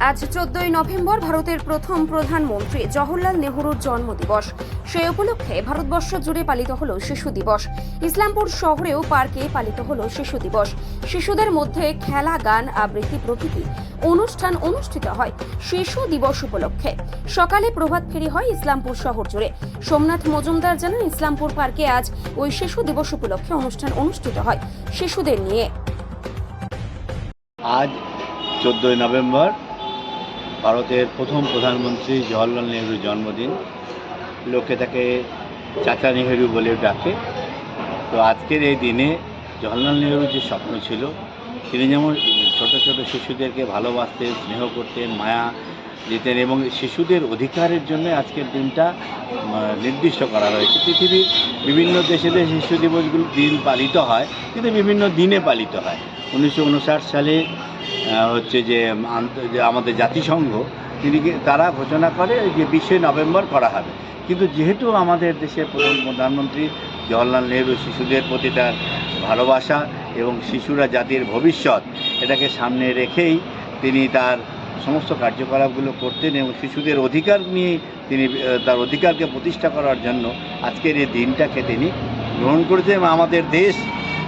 আজ 14ই নভেম্বর ভারতের প্রথম প্রধানমন্ত্রী জওহরলাল নেহরুর জন্মদিবস। সেই উপলক্ষে ভারতবর্ষ জুড়ে পালিত হলো শিশু দিবস। ইসলামপুর শহরেও পার্কে পালিত হলো শিশু দিবস। শিশুদের মধ্যে খেলা, গান, আবৃত্তি প্রভৃতি অনুষ্ঠান অনুষ্ঠিত হয় শিশু দিবস উপলক্ষে। সকালে প্রভাত ফেরি হয় ইসলামপুর শহর জুড়ে। সোমনাথ মজুমদার জানান, ইসলামপুর পার্কে আজ ওই শিশু দিবস উপলক্ষে অনুষ্ঠান অনুষ্ঠিত হয় শিশুদের নিয়ে। আজ 14ই নভেম্বর ভারতের প্রথম প্রধানমন্ত্রী জওহরলাল নেহরুর জন্মদিন। লোকে তাকে চাচা নেহরু বলে ডাকে। তো আজকের এই দিনে জওহরলাল নেহরুর যে স্বপ্ন ছিল, তিনি যেমন ছোট ছোট শিশুদেরকে ভালোবাসতেন, স্নেহ করতেন, মায়া দিতেন এবং শিশুদের অধিকারের জন্য আজকের দিনটা নির্দিষ্ট করা হয়েছে। পৃথিবীর বিভিন্ন দেশে শিশু দিবসগুলো দিন পালিত হয়, কিন্তু বিভিন্ন দিনে পালিত হয়। 1959 সালে যে আমাদের জাতিসংঘ তারা ঘোষণা করে যে 20শে নভেম্বর করা হবে। কিন্তু যেহেতু আমাদের দেশের প্রথম প্রধানমন্ত্রী জওহরলাল নেহরু শিশুদের প্রতি তার ভালোবাসা এবং শিশুরা জাতির ভবিষ্যৎ, এটাকে সামনে রেখেই তিনি তার সমস্ত কার্যকলাপগুলো করতেন এবং শিশুদের অধিকার নিয়ে তিনি তার অধিকারকে প্রতিষ্ঠা করার জন্য আজকের এই দিনটাকে তিনি গ্রহণ করেছেন। এবং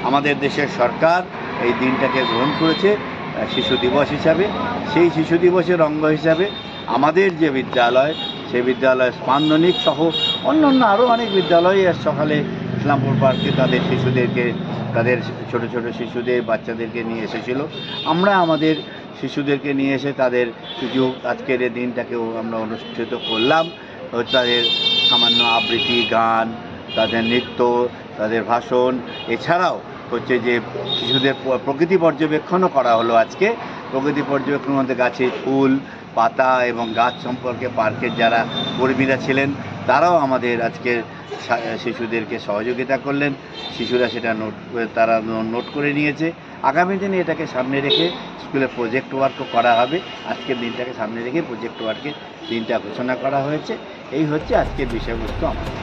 আমাদের দেশের সরকার এই দিনটাকে গ্রহণ করেছে শিশু দিবস হিসাবে। সেই শিশু দিবসের অঙ্গ হিসাবে আমাদের যে বিদ্যালয়, সেই বিদ্যালয় স্পান্দনিক সহ অন্যান্য আরও অনেক বিদ্যালয় সকালে ইসলামপুর পার্কে তাদের শিশুদেরকে, তাদের ছোট ছোট শিশুদের, বাচ্চাদেরকে নিয়ে এসেছিল। আমরা আমাদের শিশুদেরকে নিয়ে এসে তাদের কিছু আজকের এই দিনটাকেও আমরা অনুষ্ঠিত করলাম। তাদের সামান্য আবৃত্তি, গান, তাদের নৃত্য, তাদের ভাষণ, এছাড়াও যে শিশুদের প্রকৃতি পর্যবেক্ষণও করা হলো। আজকে প্রকৃতি পর্যবেক্ষণের মধ্যে গাছের ফুল, পাতা এবং গাছ সম্পর্কে পার্কের যারা কর্মীরা ছিলেন তারাও আমাদের আজকে শিশুদেরকে সহযোগিতা করলেন। শিশুরা সেটা নোট করে নিয়েছে। আগামী দিনে এটাকে সামনে রেখে স্কুলে প্রজেক্ট ওয়ার্কও করা হবে। আজকের দিনটাকে সামনে রেখে প্রজেক্ট ওয়ার্কের দিনটা ঘোষণা করা হয়েছে। এই হচ্ছে আজকের বিষয়বস্তু আমাদের।